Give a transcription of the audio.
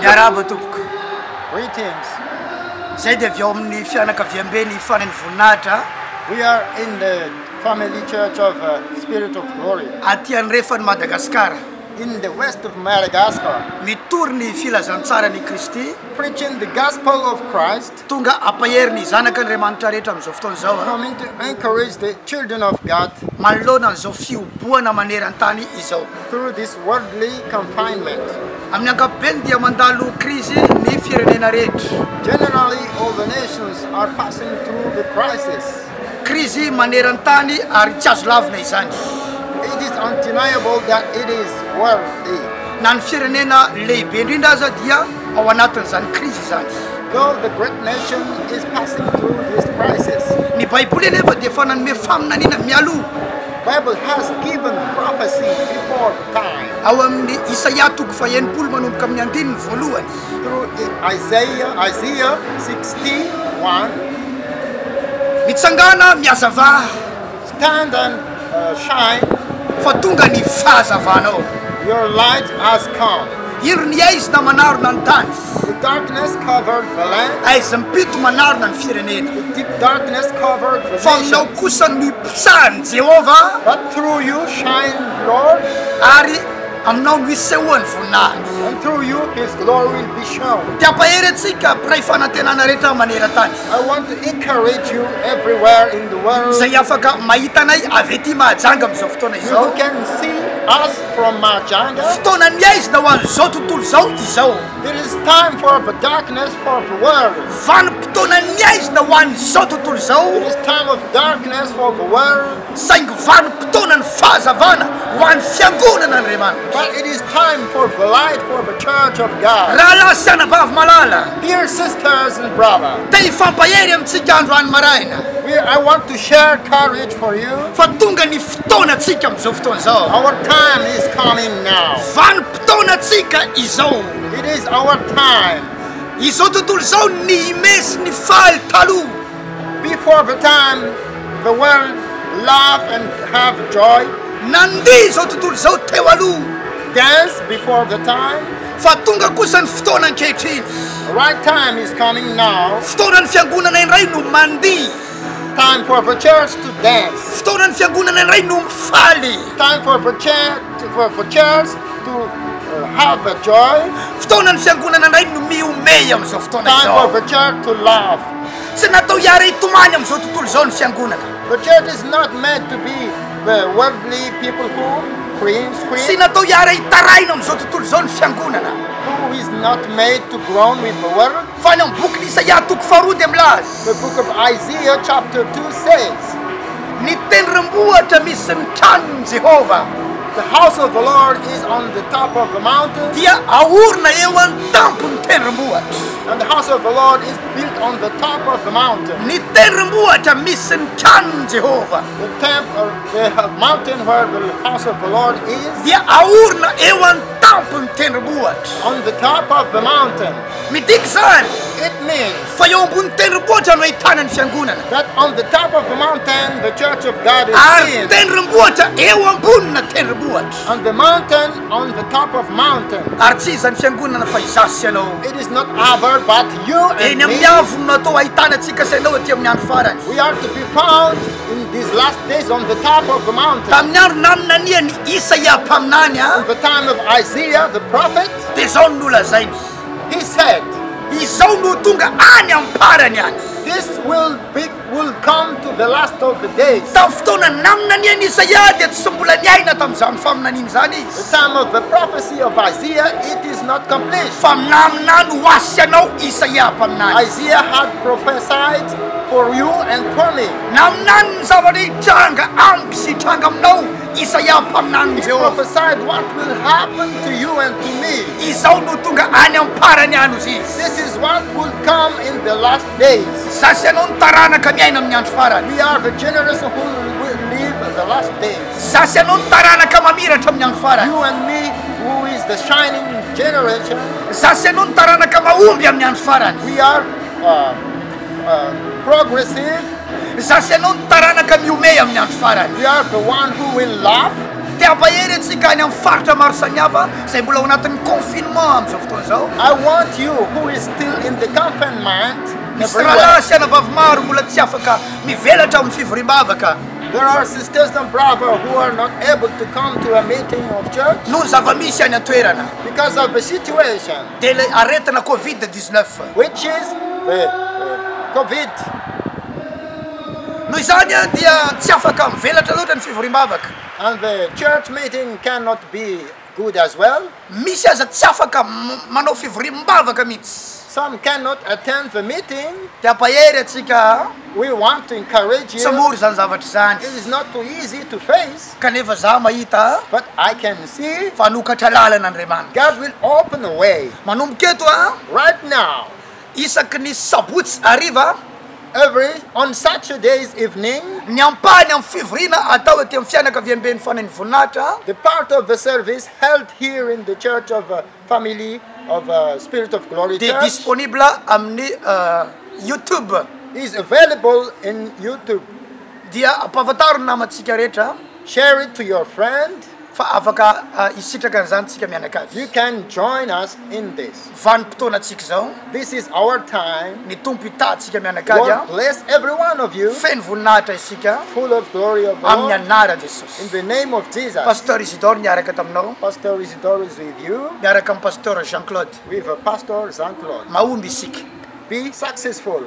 Miaraba tompoko. Greetings. Zay dia avy ao amin'ny fianakaviam-be ny fanany voninahitra We are in the family church of Spirit of Glory aty andrefany Madagasikara. in the west of Madagascar, Mitory ny filazantsara ny Kristy preaching the gospel of Christ, tonga ampahery ny zanak'Andriamanitra rehetra amin'izao fotoana izao a. coming to encourage the children of God Manoloana an'izao fioboana maneran-tany izao. through this worldly confinement. Amin'ny ankapobeny dia mandalo krizy ny firenena rehetra. Generally, all the nations are passing through the crisis. Krizy maneran-tany ary tsy azo lavina izany. It is undeniable that it is worldly. Na ny firenena lehibe indrindra aza dia ao anatin'izany krizy izany. Though the great nation is passing through this crisis, Ny Baiboly anefa dia efa nanome faminaniana mialoha Bible has given prophecy before the time ao amin'ny Isaia toko faha-enimpolo manomboka amin'ny andininy voalohany. through Isaiah 61. Mitsangana miazava Stand and shine, fa tonga ny fahazavanao. your light has come. Iry ny aizy na manarona ny tany. The darkness covered the land, Aizy mipito manarona ny firenena. the deep darkness covered the Fa aminao nations. kosa ny pisahany Jehova But through you shine, Lord, ary aminao no isehoany voninahiny. and through you his glory will be shown. Ty ampahery antsika mpiray fanantenana rehetra maneran-tany. I want to encourage you everywhere in the world. Zay afaka mahita anay avy ety Mahajanga amin'izao fotoana You izao. can see us from Majanga. Fotoana ny aizy na ho an'izao tontolo izao izao. It is time for the darkness for the world. Vanim-potoana ny aizy na ho an'izao tontolo It izao. is time of darkness for the world. Saingy vanim-potoana ny fahazavana ho an'ny fiangonana Andriamanitra. But it is time for the light for the church of God. Rahalahy sy anabavy malala, Dear sisters and brothers, te hifampahery amintsika androany maraina. I want to share courage for you. Fa tonga ny fotoanantsika amin'izao fotoana izao. Our time is coming now. Vanim-potoanantsika izao. It is our time. Izao tontolo izao ny imesy ny faly taloha. Before the time, the world laugh and have joy. Nandihy izao tontolo izao teo aloha. Dance before the time. Fa tonga kosa ny fotoana ankehitriny. The right time is coming now. Fotoana ny fiangonana indray no mandihy. Time for the church to dance. Fotoana ny fiangonana indray no mifaly. Time for the church to have a joy. Fotoana ny fiangonana indray no miomey amin'izao fotoana Time for izao. the church to laugh. Tsy natao hiara hitomany amin'izao tontolo izao ny fiangonana. The church is not meant to be the worldly people who Tsy scream, natao hiara hitaraina amin'izao tontolo izao ny fiangonana. who is not made to groan with the world. Fa ny amin'ny boky ny Isaia toko faharoa dia milaza. The book of Isaiah chapter 2 says, Ny tendrombohitra misy ny tranon'i Jehova the house of the Lord is on the top of the mountain, dia ahorona eo amin'ny tampony tendrombohitra. and the house of the Lord is built on the top of the mountain. Ny tendrombohitra misy ny tranon'i Jehova The mountain where the house of the Lord is, dia ahorona eo amin'ny tampony tendrombohitra. on the top of the mountain. Midika zany It means fa eo ambony tendrombohitra no ahitana ny fiangonana. that on the top of the mountain, the church of God is Ary seen. tendrombohitra eo ambonina tendrombohitra. On the mountain, on the top of mountain. Ary tsy iza ny fiangonana fa izasy ianao. It is not other but you and Eny amin'ny me. avony no atao ahitana antsika sainao aty amin'ny andro farany. We are to be found in these last days on the top of the mountain. Tamin'ny andro nanonania ny Isaia mpaminany In the time of Isaiah the prophet, dia izao no nolazainy. he said, Izao no tonga any amin'ny parany any. this will come to the last of the days. Tamin'ny fotoana naminania ny Isaia dia tsy mbola niaina tamin'izany faminaniana zany The izy. time of the prophecy of Isaiah, it is not complete. Fa minamina no asy anao Isaia mpaminany. Isaiah had prophesied for you and for me. Naminany ny zavatra hitranga amiko sy hitranga aminao Isaia mpaminany He Jehova. prophesied what will happen to you and to me. Izao no tonga any amin'ny parany any izy. This is what will come in the last days. Sasy anao ny taranaka miaina amin'ny andro farany. We are the generation who will live in the last days. Sasy anao ny taranaka mamiratra amin'ny andro farany. You and me, who is the shining generation, Sasy anao ny taranaka mahomby amin'ny andro farany. we are progressive. Sasy anao ny taranaka miomey amin'ny andro farany. We are the one who will laugh. Te ampahery antsika any amin'ny faritra maro samihafa izay mbola ao anatin'ny confinement amin'izao fotoana zao. I want you who is still in the confinement Misy everywhere. rahalahy sy anabavy maro mbola tsy afaka mivelatra amin'ny fivoriam-bavaka. There are sisters and brothers who are not able to come to a meeting of church Noho ny zava-misy any an-toerana because of the situation, dia le aretina Covid-19. which is the COVID. Noho izany a dia tsy afaka mivelatra loatra ny fivoriam-bavaka. And the church meeting cannot be good as well. Misy aza tsy afaka manao fivoriam-bavaka mihitsy. Some cannot attend the meeting. Dia ampahery atsika We want to encourage tsy you. mora zany zavatra zany. It is not too easy to face, Kanefa za mahita but I can see fanokatra lalana God will open a way. manomboka eto a Right now, isaky ny sabotsy ariva on Saturday's evening, ny ampany amin'ny fivoriana atao aty amin'ny fianakaviam-ben'ny fanany voninahitra the part of the service held here in the Church of Family of Spirit of Glory dia Church disponible amin'ny YouTube. is available in YouTube. Dia ampahafantarina namantsika rehetra Share it to your friend. fa afaka isitraka an'izany tsika mianakavy. You can join us in this. Vanim-potoanatsika zao This is our time. ny tompo itatsika mianakavy Lord bless every one of you, feno voninahitra isika full of glory of the amin'ny Lord. anara In Jesosy. the name of Jesus. Pasteur Isidore niaraka taminao Pastor Isidore is with you, miaraka amin'ny Pasteur Jean-Claude with Pastor Jean-Claude. mahomby isika. Be successful.